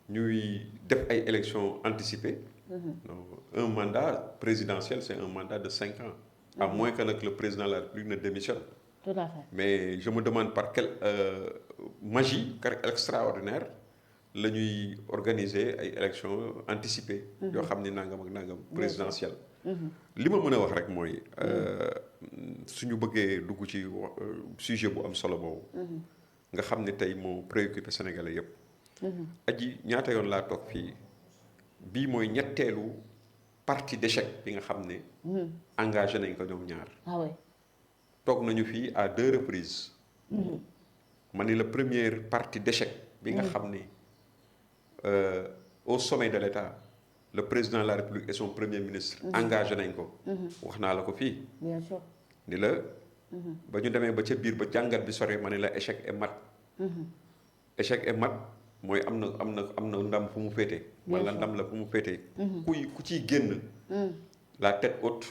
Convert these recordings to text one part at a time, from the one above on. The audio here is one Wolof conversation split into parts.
ñuy def ay élections anticipées. Donc, un mandat présidentiel c'est un mandat de 5 ans. À moins que nag le président de la République ne démissionne. Tout à fait. Mais je me demande par quelle magie extraordinaire la ñuy organiser ay élections anticipées. yoo xam ni nangam ak nangam présidentielle. li ma mën a wax rek mooy suñu bëggee dugg ci sujet bu am solo boobu. nga xam ne tey moo préoccupé Sénégalais yépp. aji ñaata yoon laa toog fii bii mooy ñetteelu partie d'échec bi nga xam ne. engagé nañ ko ñoom ñaar. ah oui. toog nañu fii à 2 reprises. ma ni la première partie d'échec bi nga xam ne au sommet de l'État le président de la République et son premier ministre. engagé nañ ko. wax naa la ko fii. bien sûr. ni la. ba ñu demee ba ca biir ba jàngat bi sore ma ne la échec et mat. échec et mat mooy am na ndam fu mu féete. wala ndam la fu mu féete. ku ciy génn. la tête haute.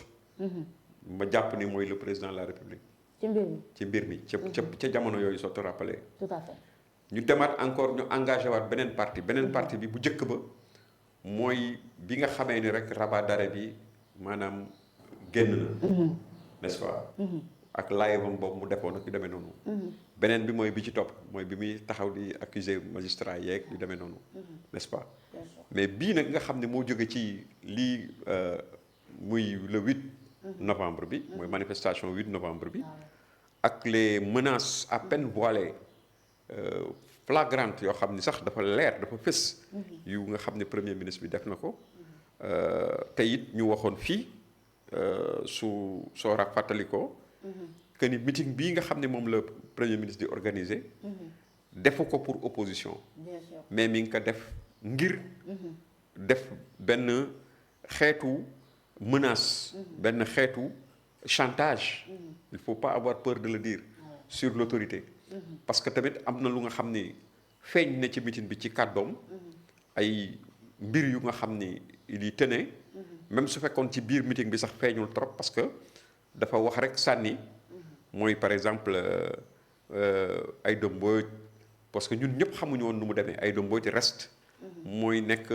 ma jàpp ni mooy le président de la République. ci mbir mi ca jamono yooyu soo te rappelé. tout à fait. ñu demaat encore ñu engagé waat beneen parti bi bu njëkk ba mooy bi nga xamee ni rek rabat d'arrêt bi maanaam génn na. n'est-ce pas. ak laayebam boobu mu defoon ak yu demee noonu. beneen bi mooy bi ci topp mooy bi muy taxaw di accuser magistrat yeeg yu demee noonu. n'est-ce pas. mais bii nag nga xam ne moo jóge ci lii muy le 8 novembre bi. mooy manifestation 8 novembre bi. ak les menaces à peine voilées flagrantes yoo xam ni sax dafa leer dafa fës. yu nga xam ne premier ministre bi def na ko. te it ñu waxoon fii soo fàttali ko. que ni meeting bii nga xam ne moom la premier ministre di organiser. defu ko pour opposition. bien sûr. mais mi ngi ko def ngir. def benn xeetu menace. benn xeetu chantage. il faut pas avoir peur de le dire. sur l'autorité. parce que tamit am na lu nga xam ni feeñ na ci meeting bi ci kàddoom. ay mbir yu nga xam ni il y tenait. même su fekkoon ci biir meeting bi sax feeñul trop parce que dafa wax rek sànni. mooy par exemple Aïda Mbodj parce que ñun ñëpp xamuñu woon nu mu demee Aïda Mbodj reste. mooy nekk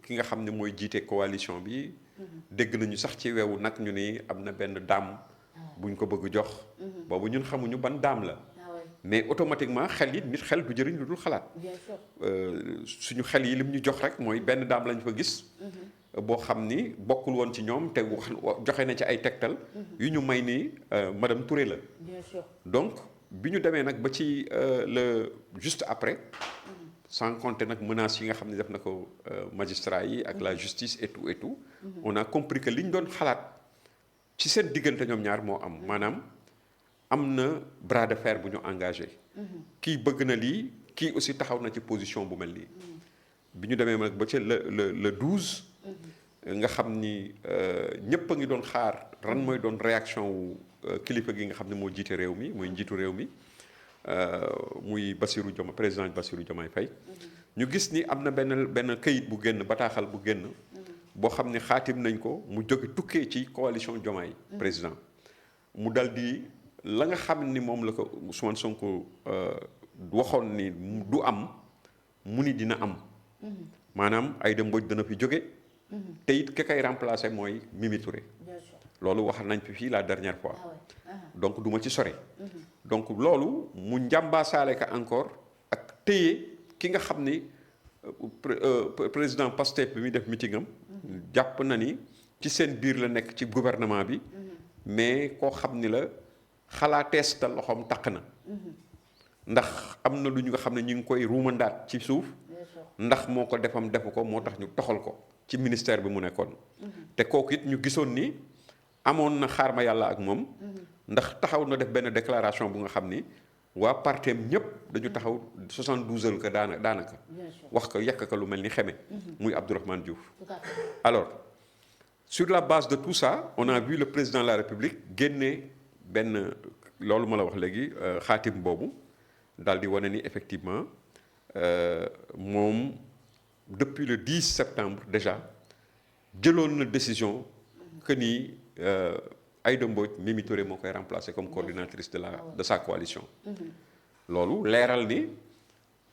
ki nga xam ne mooy jiite coalition bi. dégg nañu sax ci weewu nag ñu ni am na benn daam buñ ko bëgg jox. boobu ñun xamuñu ban daam la. mais automatiquement xel yi nit xel du jëriñ lu dul xalaat. bien sûr. suñu xel yi lim ñu jox rek mooy benn daam lañ fa gis. boo xam ni bokkul woon ci ñoom te joxe na ci ay tegtal. yu ñu may ni madame Touré la. bien sûr. donc bi ñu demee nag ba ci le juste après. sans compter nag menaces yi nga xam ne def na ko magistrat yi ak la justice et tout et tout. on a compris que li ñu doon xalaat ci seen diggante ñoom ñaar moo am maanaam am na bras de fer bu ñu engagé. kii bëgg na lii kii aussi taxaw na ci position bu mel nii. bi ñu demee nag ba ca le 12. nga xam ni ñëpp a ngi doon xaar ran mooy doon réaction wu kilifa gi nga xam ne moo jiite réew mi mooy njiitu réew mi muy Bassirou Diomaye président Bassirou Diomaye Faye. ñu gis ni am na benn këyit bu génn bataaxal bu génn. boo xam ne xaatim nañ ko mu jóge tukkee ci coalition Diomaye président. mu dal di la nga xam ni moom la ko Ousmane Sonko waxoon ni du am mu ni dina am. maanaam Aïda Mbodj dana fi jóge. te it ki koy remplacer mooy Mimi Touré. bien sûr. loolu wax nañ fi fii la dernière fois. ah ouais. donc du ma ci sore. donc loolu mu njàmbaasaale ka encore ak téye ki nga xam ni président Pastef bi muy def meeting am. jàpp na ni ci seen biir la nekk ci gouvernement bi. mais koo xam ni la xalaatees ta loxoom taq na. ndax am na lu ñu nga xam ne ñu ngi koy ruumandaat ci suuf. ndax moo ko defam defu ko moo tax ñu toxal ko ci ministère bi mu nekkoon. te kooku it ñu gisoon ni amoon na xaar ma yàlla ak moom. ndax taxaw na def benn déclaration bu nga xam ni waa parteem ñëpp dañu taxaw 72 heures que daanaka. wax ko yekk ko lu mel ni xeme. muy Abdourahmane Diouf. tout à fait. alors sur la base de tout ça on a vu le président de la République génne benn loolu ma la wax léegi xaatim boobu daal di wane ni effectivement. moom depuis le 10 septembre déjà jëloon na décision que ni Aïda Mbodj Mimi Touré moo koy remplacer comme coordinatrice de sa coalition. loolu leeral ni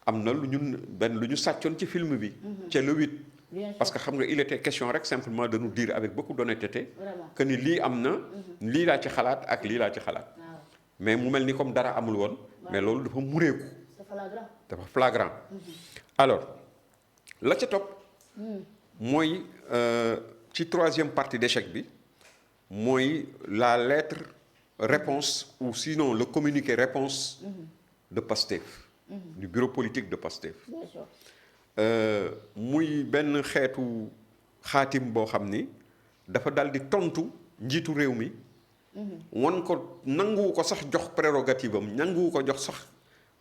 am na lu ñu sàccoon ci film bi. ca le 8. parce que xam nga il était question rek simplement de nous dire avec beaucoup d'honnêteté que ni lii am na. lii laa ci xalaat ak lii laa ci xalaat. mais mu mel ni comme dara amul woon. mais loolu dafa mureeku. dafa flagrant. alors la ca topp. mooy ci troisième partie d'échec bi mooy la lettre réponse ou sinon le communiqué réponse de Pastef. du bureau politique de Pastef. muy benn xeetu xaatim boo xam ni dafa dal di tontu njiitu réew mi. wan ko nanguwu ko sax jox prérogative am nanguwu ko jox sax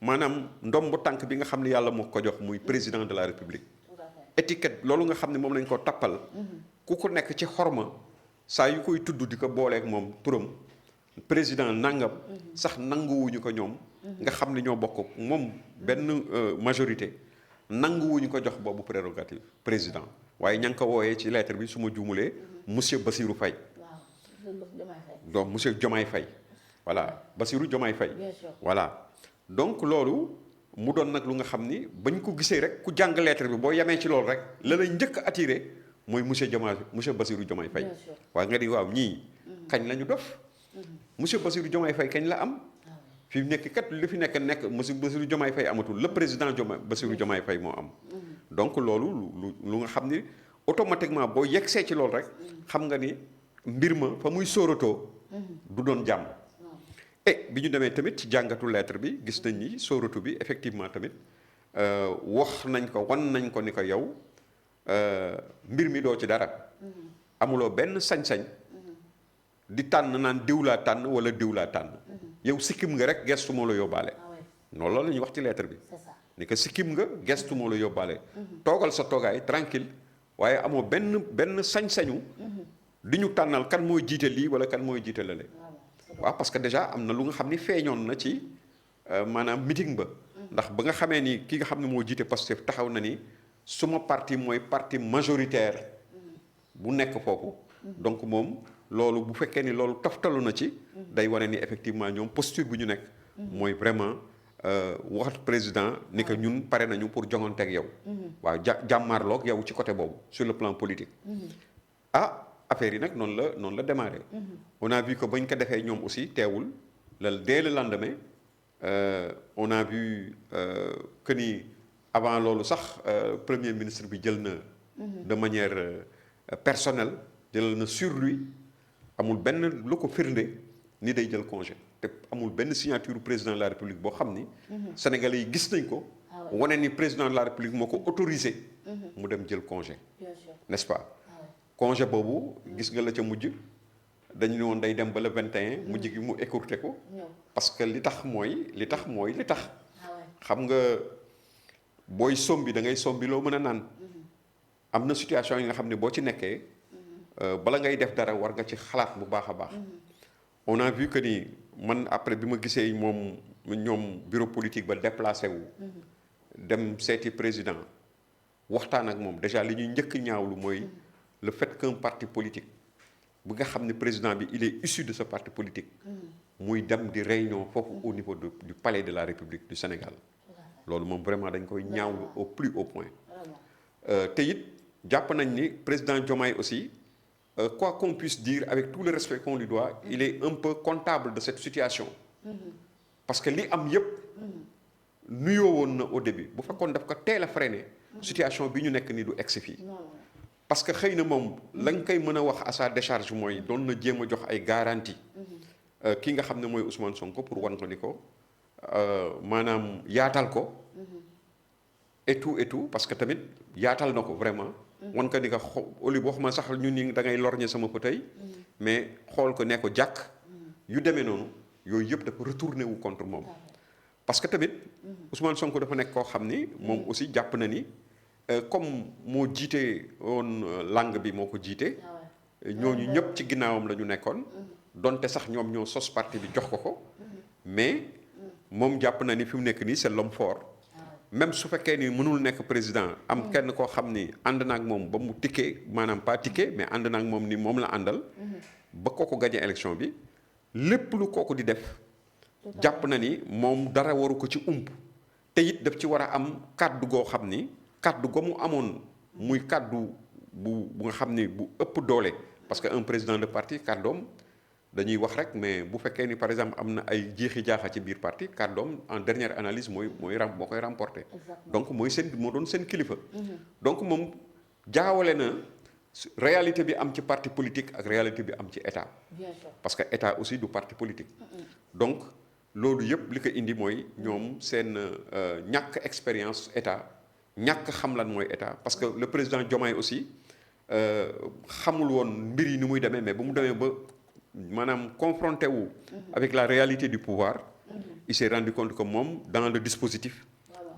maanaam ndombu tànk bi nga xam ne yàlla moo ko jox muy président de la république. étiquette loolu nga xam ne moom lañ ko tappal. ku ko nekk ci xorma saa yu koy tudd di ko booleeg moom turam président nangam. sax nanguwuñu ko ñoom. nga xam ne ñoo bokk moom benn majorité. nanguwuñu ko jox boobu prérogative président waaye ña ngi ko wooyee ci lettre bi su ma juumulee monsieur Bassirou Faye. donc monsieur Diomaye Faye. voilà Bassirou Diomaye Faye. voilà donc loolu mu doon nag lu nga xam ni bañ ko gisee rek ku jàng lettre bi boo yemee ci loolu rek la lay njëkk a attiré mooy monsieur Bassirou Diomaye Faye. waaye nga di waaw ñii kañ la ñu dof monsieur Bassirou Diomaye Faye kañ la am. fi nekk kat li fi nekk monsieur Bassirou Diomaye Faye amatul le président Bassirou Diomaye Faye moo am. donc loolu lu nga xam ni automatiquement boo yegsee ci loolu rek xam nga ni mbir ma fa muy sóoratoo du doon jàmm. et bi ñu demee tamit ci jàngatu lettre bi gis nañ ni sóoratu bi effectivement tamit wax nañ ko wan nañ ko ni ko yow mbir mi doo ci dara. amuloo benn sañ-sañ di tànn naan diw laa tànn wala diw laa tànn. yow sikkim nga rek gestu moo la yóbbaale. noonu loolu la ñuy wax ci lettre bi. ni que sikkim nga gestu moo la yóbbaale. toogal sa toogaay tranquille waaye amoo benn sañ-sañu. di ñu tànnal kan mooy jiite lii wala kan mooy jiite lale. waaw parce que déjà am na lu nga xam ni feeñoon na ci maanaam meeting ba. ndax ba nga xamee ni ki nga xam ne moo jiite Pastef taxaw na ni suma parti mooy parti majoritaire. bu nekk foofu. donc moom. loolu bu fekkee ni loolu toftalu na ci. day wane ni effectivement ñoom posture bu ñu nekk. mooy vraiment wax président ni que ñun pare nañu pour joŋante ak yow. waaw jàmmaarloog yow ci côté boobu sur le plan politique. affaire yi nag noonu la démarré. on a vu que bañ ko defee ñoom aussi teewul dès le lendemain on a vu que ni avant loolu sax premier ministre bi jël na. de manière personnelle jël na sur lui. amul benn lu ko firnde ni day jël congé te amul benn signature président de la république boo xam ni. sénégalais yi gis nañ ko. wane ni président de la république moo ko autorisé. mu dem jël congé. n'est-ce pas. congé boobu gis nga la ca mujj dañu ne woon day dem ba le 21 mujj gi mu écourté ko. parce que li tax. xam nga booy sombi da ngay sombi loo mën a naan. am na situation yi nga xam ne boo ci nekkee. bala ngay def dara war nga ci xalaat bu baax a baax. on a vu que ni man après bi ma gisee ñoom bureau politique ba déplacé wu. dem seeti président waxtaan ak moom déjà li ñuy njëkk ñaawlu mooy le fait qu'un parti politique bu nga xam ne président bi il est issu de ce parti politique. muy dem di réunion foofu au niveau du palais de la République du Sénégal. loolu moom vraiment dañ koy ñaawlu au plus haut point. te it jàpp nañ ni président Diomaye aussi. Quoi qu'on puisse dire avec tout le respect qu'on lui doit il est un peu comptable de cette situation. parce que li am yépp nuyoo woon na au début bu fekkoon daf ko teel a freiné. situation bi ñu nekk ni du egsi fii. parce que xëy na moom lañ koy mën a wax à sa décharge mooy doon na jéem a jox ay garantie. ki nga xam ne mooy Ousmane Sonko pour wan ko ni ko maanaam yaatal ko. et tout parce que tamit yaatal na ko vraiment. wan ko ni ko oli waxuma sax ñun ni da ngay lorñe sama fauteuil mais xool ko ne ko jàkk yu demee noonu yooyu yëpp dafa retourné wu contre moom. parce que tamit Ousmane Sonko dafa nekk koo xam ni moom aussi jàpp na ni comme moo jiite woon langue bi moo ko jiite. ñooñu ñëpp ci ginnaawam la ñu nekkoon. donte sax ñoom ñoo sos parti bi jox ko mais moom jàpp na ni fi mu nekk nii c'est l'homme fort. même su fekkee ni mënul nekk président am kenn koo xam ni ànd na ak moom ba mu tikkee maanaam pas tikkee mais ànd na ak moom ni moom la àndal. ba kooku gagné élection bi lépp lu kooku di def. jàpp na ni moom dara waru ko ci ump te it daf ci war a am kàddu goo xam ni kàddu go mu amoon muy kàddu bu nga xam ni bu ëpp doole parce que un président de parti kàddoom dañuy wax rek mais bu fekkee ni par exemple am na ay jeexi jaaxa ci biir parti kàddoom en dernière analyse moo koy remporter. Donc mooy moo doon seen kilifa. Donc moom jaawale na réalité bi am ci parti politique ak réalité bi am ci état. Bien sûr. Parce que état aussi du parti politique. Donc loolu yëpp li ko indi mooy ñoom seen ñàkk expérience état ñàkk xam lan mooy état parce que le président Diomaye aussi xamul woon mbir yi ni muy demee mais bu mu demee ba maanaam confronté wu avec la réalité du pouvoir il s'est rendu compte que moom dans le dispositif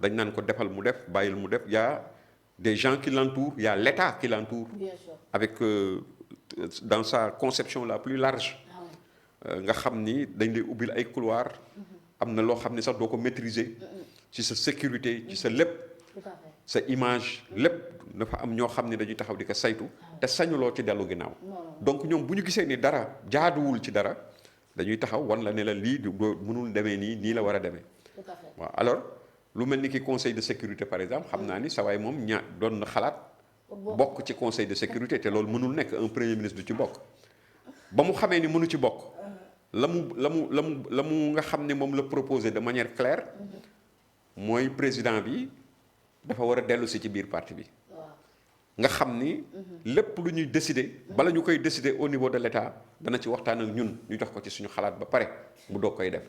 dañ naan ko defal mu def bàyyil mu def y a des gens qui l'entourent y a l'État qui l'entoure avec dans sa conception la plus large nga xam ni dañ lay ubbil ay couloir am na loo xam ne sax doo ko maîtriser ci sa sécurité ci sa lépp sa image lépp dafa am ñoo xam ne dañuy taxaw di ko saytu te sañuloo ci dellu ginnaaw donc ñoom bu ñu gisee ni dara jaaduwul ci dara dañuy taxaw wan la ne la lii mënul demee nii la war a demee waaw alors lu mel ni ki conseil de sécurité par exemple xam naa ni sa waay moom doon na xalaat bokk ci conseil de sécurité te loolu mënul nekk un premier ministre du ci bokk ba mu xamee ni mënu ci bokk la mu nga xam ne moom la proposé de manière claire mooy président bi dafa war a dellu si ci biir parti bi nga xam ni lépp lu ñuy décider bala ñu koy décider au niveau de l'État dana ci waxtaan ak ñun ñu jox ko ci suñu xalaat ba pare mu doog koy def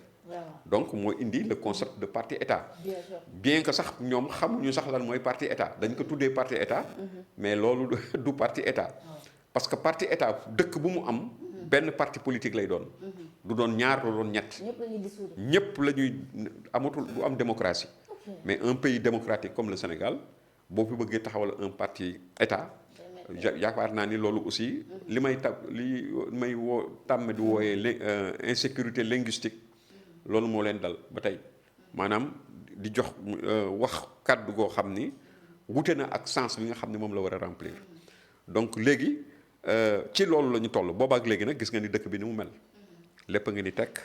donc moo indi le concept de parti État bien que sax ñoom xamuñu sax lan mooy parti État dañ ko tuddee parti État mais loolu du parti État parce que parti État dëkk bu mu am benn parti politique lay doon du doon ñaar du doon ñett ñëpp la ñuy amatul du am démocratie mais un pays démocratique comme le Sénégal boo fi bëggee taxawal un parti État yaakaar naa ni loolu aussi li may tàmm di wooyee insécurité linguistique loolu moo leen dal ba tey maanaam di jox wax kàddu goo xam ni wute na ak sens bi nga xam ne moom la war a remplir donc léegi ci loolu la ñu toll boobaak léegi nag gis nga ni dëkk bi ni mu mel lépp nga ni tekk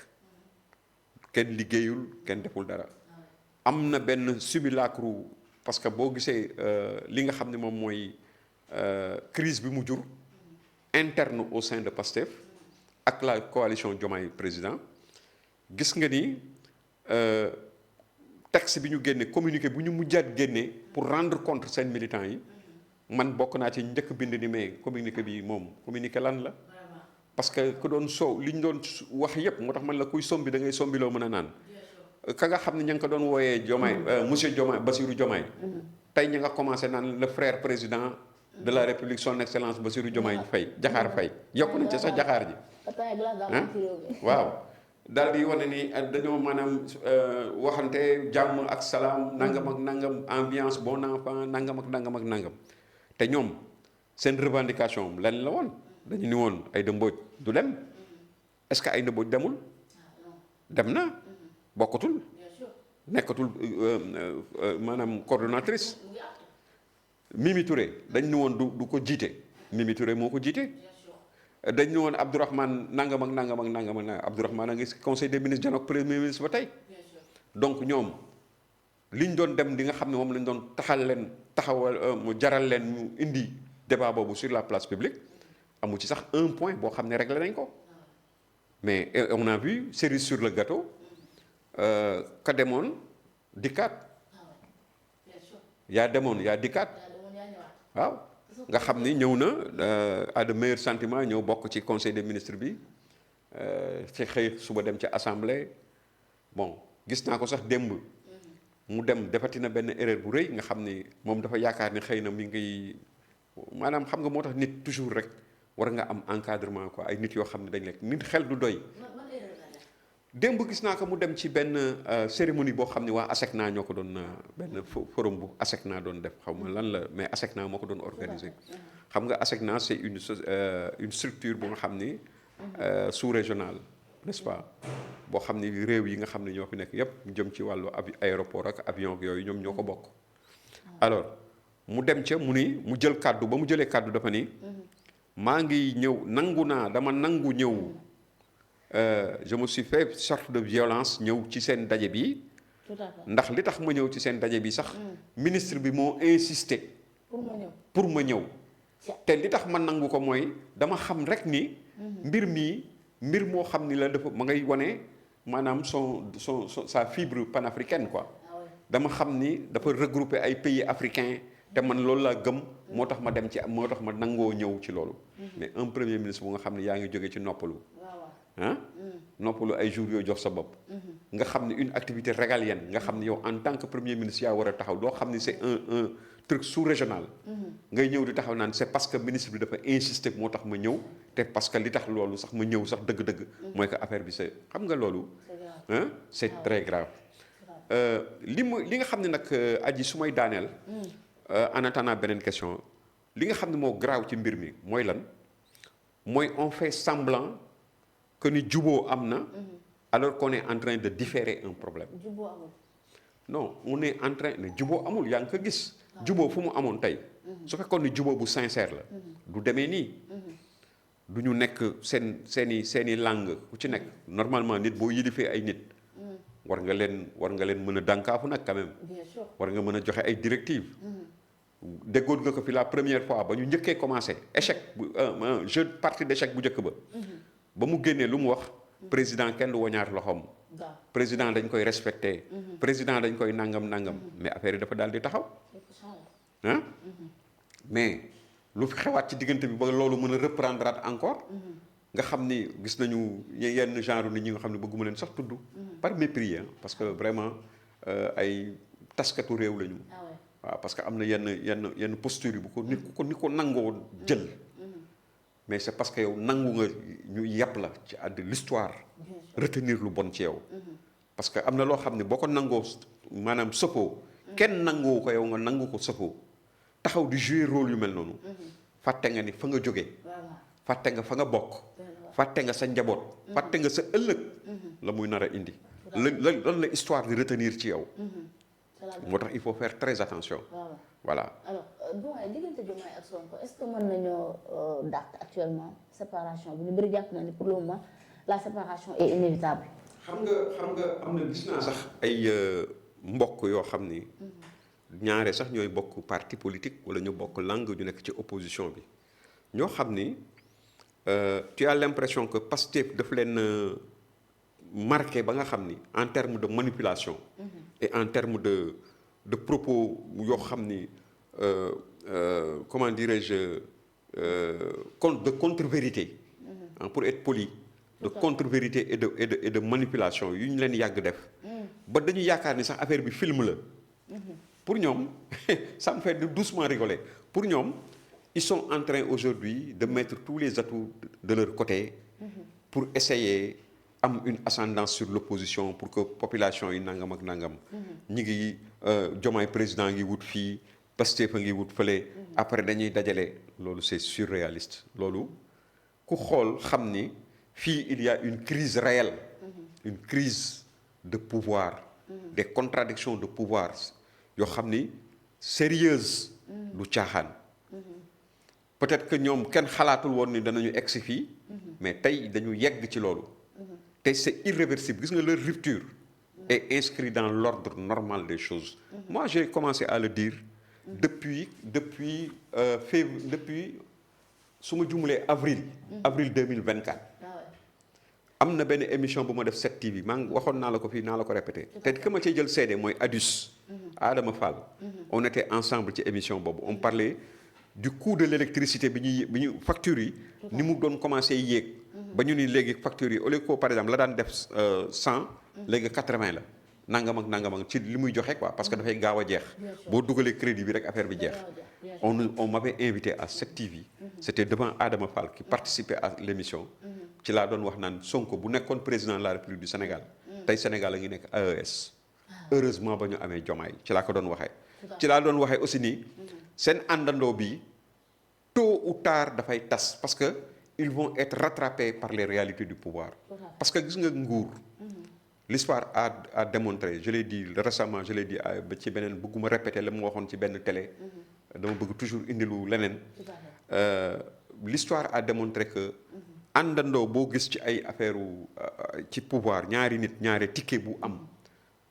kenn liggéeyul kenn deful dara am na benn simulacre parce que boo gisee li nga xam ne moom mooy crise bi mu jur interne au sein de PASTEF ak la coalition Diomaye président gis nga ni texte bi ñu génne communiqué bu ñu mujjaat génne pour rendre compte seen militants yi man bokk naa ci njëkk bind ni mais communiqué bi moom communiqué lan la parce que ku doon soow li ñu doon wax yépp moo tax man la kuy sombi da ngay sombiloo mën a naan ka nga xam ne ña nga ko doon wooyee Diomaye monsieur Diomaye Bassirou Diomaye tey ña nga commencé naan le frère président de la République son excellence Bassirou Diomaye Faye Jaxaar Faye yokku nañ ci sax Jaxaar ji waaw daal di wane ni dañoo maanaam waxante jàmm ak salaam nangam ak nangam ambiance bon enfant nangam ak nangam ak nangam te ñoom seen revendication lan la woon dañu ni woon Aïda Mbodj du dem est-ce que Aïda Mbodj demul dem na bokkatul nekkatul maanaam coordonnatrice Mimi Touré dañ ni woon du ko jiite Mimi Touré moo ko jiite dañ ni woon Abdourahmane nangam ak nangam ak nangam ak nangam Abdourahmane a ngi conseil des ministres janook premier ministre ba tey donc ñoom liñ doon dem di nga xam ne moom lañ doon taxawal mu jaral leen ñu indi débat boobu sur la place publique amu ci sax un point boo xam ne réglé nañ ko mais on a vu cerise sur le gâteau ka demoon dikkaat yaa demoon yaa dikkaat waaw nga xam ni ñëw na à de meilleurs sentiments ñëw bokk ci conseil des ministres bi ci xëy suba dem ci assemblée bon gis naa ko sax démb mu dem defati na benn erreur bu rëy nga xam ni moom dafa yaakaar ni xëy na mi ngi maanaam xam nga moo tax nit toujours rek war nga am encadrement quoi ay nit yoo xam ne dañ lekk nit xel du doy démb gis naa ko mu dem ci benn cérémonie boo xam ne waa ASECNA ñoo ko doon benn forum bu ASECNA doon def xaw ma lan la mais ASECNA moo ko doon organiser xam nga ASECNA c'est une structure bu nga xam ni sous-régionale n'est-ce pas boo xam ni réew yi nga xam ne ñoo fi nekk yépp jëm ci wàllu aéroport ak avion ak yooyu ñoom ñoo ko bokk alors mu dem ca mu ni mu jël kàddu ba mu jëlee kàddu dafa ni maa ngi ñëw nangu naa dama nangu ñëw je me suis fait sorte de violence ñëw ci seen daje bi tout à fait. ndax li tax ma ñëw ci seen daje bi sax ministre bi moo insisté pour ma ñëw te li tax ma nangu ko mooy dama xam rek ni mbir moo xam ni la dafa ma ngay wane maanaam sa fibre panafricaine quoi dama xam ni dafa regrouper ay pays africains te man loolu laa gëm moo tax ma dem ci moo tax ma nangoo ñëw ci loolu mais un premier ministre bu nga xam ne yaa ngi jóge ci noppalu noppalu ay jours yooyu jox sa bopp nga xam ne une activité régalienne nga xam ne yow en tant que premier ministre yaa war a taxaw doo xam ne c'est un truc sous-régional ngay ñëw di taxaw naan c'est parce que ministre bi dafa insister moo tax ma ñëw te parce que li tax loolu sax ma ñëw sax dëgg-dëgg mooy que affaire bi c'est xam nga loolu c'est très grave li nga xam ne nag aji su may daaneel en attendant beneen question li nga xam ne moo grave ci mbir mi mooy lan mooy on fait semblant que ni juboo am na alors qu'on est en train de différer un problème juboo amul non on est en train de juboo amul yaa ngi ko gis juboo fu mu amoon tey su fekkoon ni juboo bu sincère la du demee nii du ñu nekk seeni langue ku ci nekk normalement nit boo yilifee ay nit war nga leen mën a dànkaafu nag quand même bien sûr war nga mën a joxe ay directives déggoon nga ko fi la première fois ba ñu njëkkee commencé échec jeu partie d'échec bu njëkk ba mu génnee lu mu wax président kenn du wañaar loxoom président dañ koy respecté président dañ koy nangam mais affaire yi dafa daal di taxaw mais lu fi xewaat ci diggante bi ba loolu mën a reprendre encore nga xam ni gis nañu yenn genre nit ñi nga xam ne bëgguma leen sax tudd par mépris parce que vraiment ay taskatu réew lañu waaw parce que am na yenn posture yi bu ko ni ko nangoo jël mais c'est parce que yow nangu nga ñu yàpp la ci l'histoire retenir lu bon ci yow parce que am na loo xam ne boo ko nangoo maanaam sëppoo kenn nangoo ko yow nga nangu ko sëppoo taxaw di jouer rôle yu mel noonu fàtte nga ni fa nga jógee fàtte nga fa nga bokk fàtte nga sa njaboot fàtte nga sa ëllëg la muy nar a indi lan la histoire di retenir ci yow moo tax il faut faire très attention voilà alors doyen diggante Diomaye ak Sonko est-ce que mën nañoo dàq actuellement séparation bi ñu bëri jàpp na ni pour le moment la séparation est inévitable xam nga am na gis naa sax ay mbokk yoo xam ni ñaare sax ñooy bokk parti politique wala ñu bokk langue ñu nekk ci opposition bi ñoo xam ni tu as l'impression que Pastef daf leen marqué ba nga xam ni en termes de manipulation et en termes de propos yoo xam ni comment dirais-je de contre-vérité pour être poli de contre-vérité et de manipulation yu ñu leen yàgg def ba dañu yaakaar ni sax affaire bi film la pour ñoom ça me fait doucement rigoler pour ñoom ils sont en train aujourd'hui de mettre tous les atouts de leur côté pour essayer am une ascendance sur l'opposition pour que population yi nangam ak nangam ñi ngi Diomaye président ngi wut fii Pastef a ngi wut fële après dañuy dajale loolu c'est surréaliste loolu ku xool xam ni fii il y a une crise réelle une crise de pouvoir des contradictions de pouvoir yoo xam ni sérieuse du caaxaan peut-être que ñoom kenn xalaatul woon ni danañu egsi fii mais tey dañu yegg ci loolu te c'est irréversible gis nga leur rupture est inscrite dans l'ordre normal des choses moi j'ai commencé à le dire depuis su ma jumulee avril 2024 am na benn émission bu ma def 7TV maa ngi waxoon naa la ko fii naa la ko répété te que ma cay jël seede mooy Adus Adama Fall on était ensemble ci émission boobu on parlait du coût de l'électricité bi ñuy factures yi ni mu doon commencé yéeg ba ñu ni léegi factures yi au lieu que par exemple la daan def 100 léegi 80 la nangam ak ci li muy joxe quoi parce que dafay gaaw a jeex boo dugalee crédit bi rek affaire bi jeex on m'avait invité à 7TV c'était devant Adama Fall qui participait à l'émission ci laa doon wax naan Sonko bu nekkoon président de la République du Sénégal tey Sénégal a ngi nekk AES heureusement ba ñu amee Diomaye ci laa ko doon waxee ci laa doon waxee aussi nii seen àndandoo bi tôt ou tard dafay tas parce que ils vont être rattrapés par les réalités du pouvoir parce que gis nga nguur l'histoire a démontré je l'ai dit récemment je l'ai dit ba ci beneen bëgguma répéter la mu waxoon ci benn télé dama bëgg toujours indi lu leneen l'histoire a démontré que àndandoo boo gis ci ay affaire ci pouvoir ñaari nit ñaari ticket bu am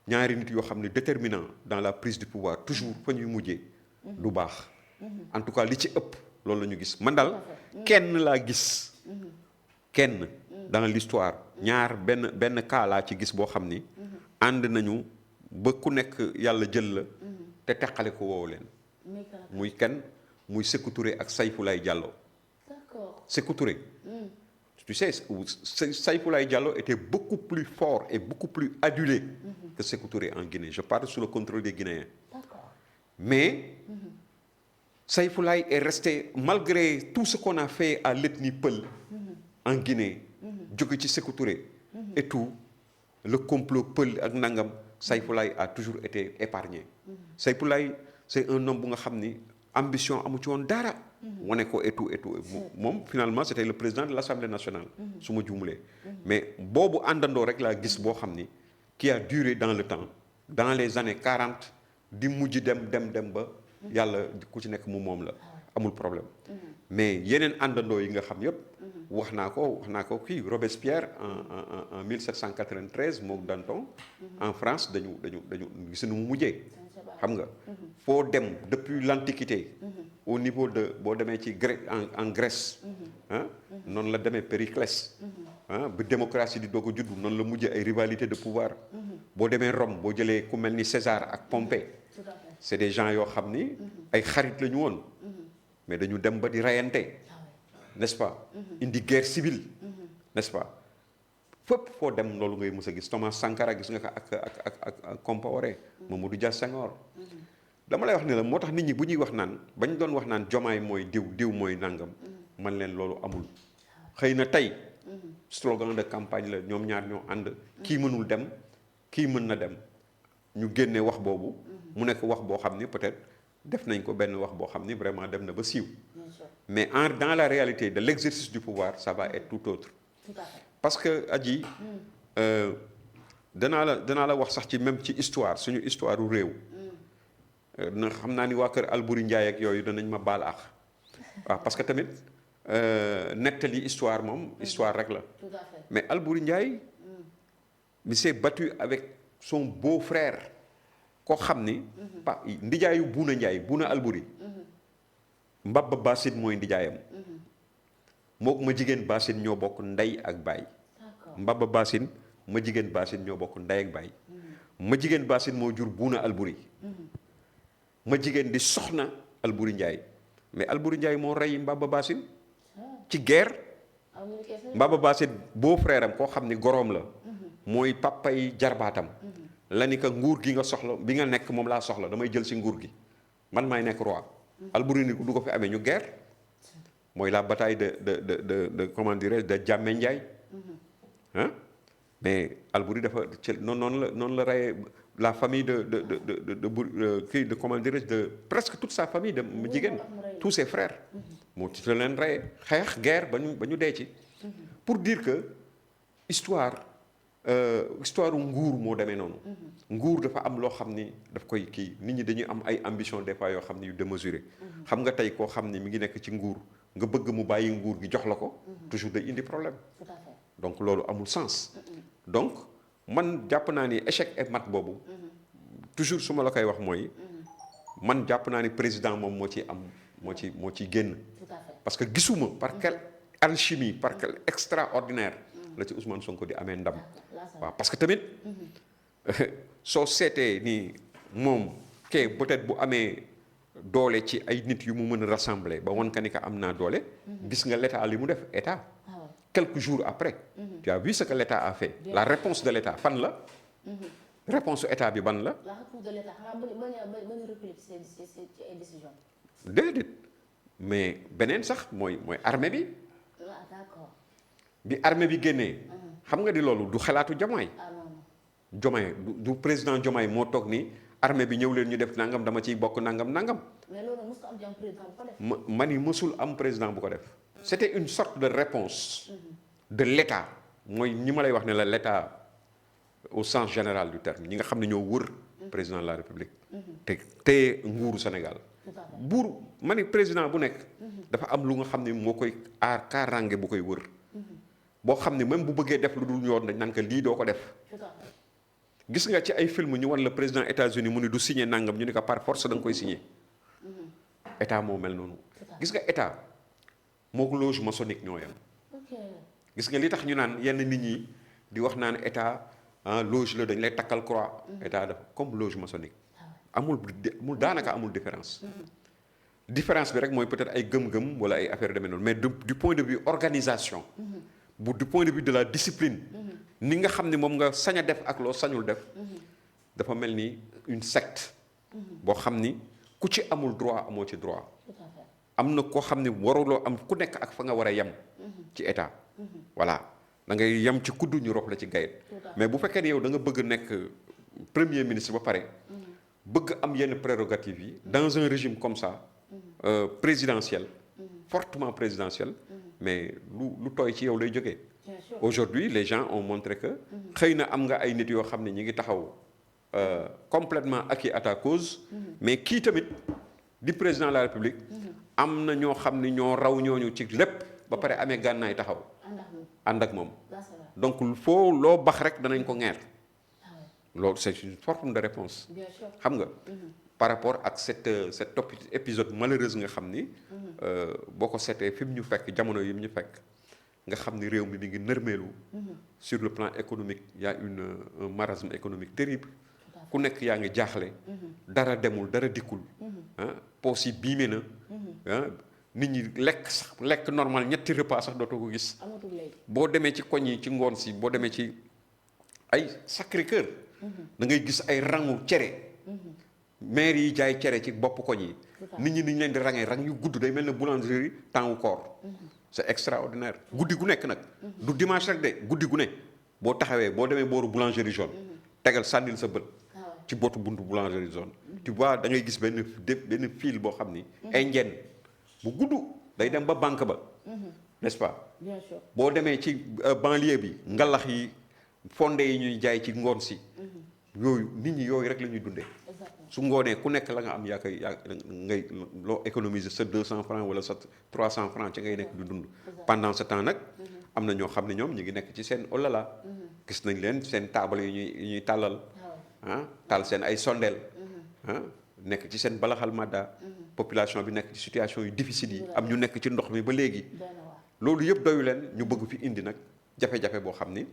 ñaari nit yoo xam ne déterminant dans la prise du pouvoir toujours fa ñuy mujjee du baax en tout cas li ci ëpp loolu la ñu gis man daal kenn laa gis kenn dans l'histoire ñaar benn cas laa ci gis boo xam ni ànd nañu ba ku nekk yàlla jël la te teqale ko woowu leen muy kenn muy Sékou Touré ak Saïfoulaye Diallo. D'accord. Sékou Touré tu sais Saïfoulaye Diallo était beaucoup plus fort et beaucoup plus adulé que Sékou Touré en Guinée je parle sous le contrôle des Guinéens. D'accord. Mais Saïfoulaye est resté malgré tout ce qu'on a fait à l'ethnie Peul en Guinée jóge ci Sékou Touré et tout le complot Peul ak nangam Saïfoulaye a toujours été épargné. Saïfoulaye c'est un homme bu nga xam ni ambition amu ci woon dara. wane ko et tout moom finalement c'était le président de l'Assemblée nationale. su ma juumulee. mais boobu àndandoo rek laa gis boo xam ni qui a duré dans le temps dans les années 40 di mujj dem ba yàlla ku ci nekk mu moom la amul problème. mais yeneen àndandoo yi nga xam yépp wax naa ko kii Robespierre en 1793 moom Danton en France dañu gis nu mu mujjee. xam nga foo dem depuis l'Antiquité au niveau de boo demee ci en Grèce noonu la demee Périclès bi démocratie di doog a juddu noonu la mujjee ay rivalité de pouvoir boo demee Rome boo jëlee ku mel ni César ak Pompée c'est des gens yoo xam ni ay xarit la ñu woon mais dañu dem ba di rayante n'est-ce pas indi guerre civile n'est-ce pas fépp foo dem loolu ngay mës a gis Thomas Sankara gis nga ko ak Compaoré Mamadou Dia Senghor dama lay wax ne la moo tax nit ñi bu ñuy wax naan bañ doon wax naan Diomaye mooy diw mooy nangam man leen loolu amul xëy na tey slogan de campagne la ñoom ñaar ñoo ànd kii mënul dem kii mën na dem ñu génne wax boobu mu nekk wax boo xam ni peut-être def nañ ko benn wax boo xam ni vraiment dem na ba siiw mais dans la réalité de l'exercice du pouvoir ça va être tout autre. Parce que Adji danaa la wax sax ci même ci histoire suñu histoire u réew na xam naa ni waa kër Albouri Ndiaye ak yooyu danañ ma baal ak waaw parce que tamit nettali histoire moom histoire rek la mais Albouri Ndiaye il s'est battu avec son beau-frère koo xam ni ndijaayu Bouna Ndiaye Bouna Albouri Mbaba Bassine mooy ndijaayam mook ma jigéen Bassine ñoo bokk ndey ak baay Mbaba Bassine ma jigéen Bassine ñoo bokk ndey ak baay ma jigéen Bassine moo jur Bouna Albouri ma jigéen di soxna Albouri Ndiaye mais Albouri Ndiaye moo rey Mbaba Bassine ci guerre Mbaba Bassine beau frère am koo xam ni goroom la mooy papay jarbaatam la ni ka nguur gi nga soxla bi nga nekk moom laa soxla damay jël si nguur gi man maay nekk roi Albouri ni du ko fi amee ñu guerre mooy la bataille de comment dirais-je de Diamé Ndiaye mais Albouri dafa ci noonu la reyee la famille de comment dirais-je de presque toute sa famille de mu jigéen tous ses frères moo ci leen reyee xeex guerre ba ñu dee ci pour dire que histoire nguur moo demee noonu nguur dafa am loo xam ni daf koy kii nit ñi dañuy am ay ambition des fois yoo xam ni yu démesuré xam nga tey koo xam ni mi ngi nekk ci nguur nga bëgg mu bàyyi nguur gi jox la ko toujours day indi problème donc loolu amul sens donc man jàpp naa ni échec et mat boobu toujours su ma la koy wax mooy man jàpp naa ni président moom moo ci génn parce que gisuma par quelle alchimie par quelle extraordinaire la ci Ousmane Sonko di amee ndam waaw parce que tamit soo seetee ni moom kay peut-être bu amee doole ci ay nit yu mu mën a rassembler ba wan ka ni ka am naa doole gis nga l'état li mu def état quelques jours après tu as vu ce que l'état a fait la réponse de l'état fan la réponse état bi ban la la réponse de l'état xanaa ba ñu reculer ci ay décision déedéet mais beneen sax mooy armée bi d'accord bi armée bi génnee xam nga di loolu du xalaatu Diomaye Diomaye du président Diomaye moo toog ni armée bi ñëw leen ñu def nangam dama ciy bokk nangam mais loolu mosut am président bu ko def ma ni mësul am président bu ko def c'était une sorte de réponse de l'état mooy ñi ma lay wax ne la l'état au sens général du terme ñi nga xam ne ñoo wër président de la République te nguuru Sénégal buur ma ni président bu nekk dafa am lu nga xam ne moo koy aar kaaraange bu koy wër boo xam ne même bu bëggee def lu dul yoon dañ naan ko lii doo ko def gis nga ci ay film ñu wan la président États-Unis mu ne du signé nangam ñu ne ko par force da nga koy signé état moo mel noonu. gis nga état moog loge maçonnique ñoo yem. ok gis nga li tax ñu naan yenn nit ñi di wax naan état loge la dañ lay takkal croix. état dafa comme loge maçonnique. amul daanaka amul différence. différence bi rek mooy peut-être ay gëm-gëm wala ay affaire demee noonu mais du point de vue organisation. du point de vue de la discipline. ni nga xam ne moom nga sañ a def ak loo sañul def. dafa mel ni une secte. boo xam ni ku ci amul droit amoo ci droit. tout à fait. am na koo xam ne waruloo am ku nekk ak fa nga war a yem. ci état. voilà da ngay yem ci kuddu ñu rof la ci gayet mais bu fekkee ne yow da nga bëgg nekk premier ministre ba pare. bëgg am yenn prérogatives yi dans un régime comme ça. Présidentiel. Fortement présidentiel. mais lu tooy ci yow lay jógee. Aujourd'hui les gens ont montré que. xëy na am nga ay nit yoo xam ne ñi ngi taxaw. Complètement acquis à ta cause. mais kii tamit di président de la République. am na ñoo xam ne ñoo raw ñooñu ci lépp ba pare amee gànnaay taxaw. ànd ak moom donc foo loo bax rek danañ ko ŋeer. loolu c'est une forme de réponse. xam nga. par rapport ak cet épisode malheureux nga xam ni. boo ko seetee fi mu ñu fekk jamono yi mu ñu fekk. nga xam ni réew mi mi ngi nërmeelu. sur le plan économique il y a un marasme économique terrible. ku nekk yaa ngi jaaxle. dara demul dara dikkul. poos yi biime na. nit ñi lekk normal ñetti repas sax dootoo ko gis. boo demee ci koñ yi ci ngoon si boo demee ci ay Sacré-Cœur. da ngay gis ay rangu cere. maire yi jaay cere ci bopp koñ yi. nit ñi leen di rangee rang yu gudd day mel ne boulangerie temps wu koor. c'est extraordinaire guddi gu nekk nag. du dimanche rek de guddi gu ne boo taxawee boo demee booru boulangerie jaune. tegal sànnil sa bët. ci bootu buntu boulangerie jaune. tu vois da ngay gis benn fil boo xam ni. indien bu gudd day dem ba banque ba. n'est-ce pas. bien sûr boo demee ci banlieue bi ngalax yi fondé yi ñuy jaay ci ngoon si. yooyu nit ñi yooyu rek la ñuy dundee. su ngoonee ku nekk la nga am yaa ngay loo économiser sa 200 francs wala sa 300 francs ci ngay nekk du dund. pendant ce temps nag am na ñoo xam ne ñoom ñu ngi nekk ci seen olala. gis nañ leen seen taabal yi ñuy tàllal. taal seen ay sondeel. nekk ci seen balaxal madda. population bi nekk ci situation yu difficile yi. am ñu nekk ci ndox mi ba léegi. loolu yëpp doyu leen ñu bëgg fi indi nag jafe-jafe boo xam ni.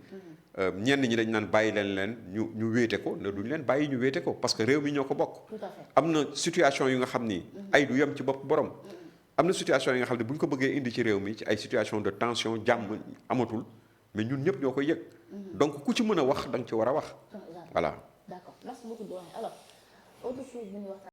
ñenn ñi dañ naan bàyyi leen ñu wéete ko ne duñ leen bàyyi ñu wéete ko parce que réew mi ñoo ko bokk. tout à fait. am na situation yu nga xam ni. ay du yem ci bopp borom. am na situation yi nga xam ne bu ñu ko bëggee indi ci réew mi ci ay situation de tension jàmm amatul mais ñun ñëpp ñoo koy yëg. donc ku ci mën a wax da nga ci war a wax. voilà. D'accord merci beaucoup doyen alors autre chose bu ñu waxtaan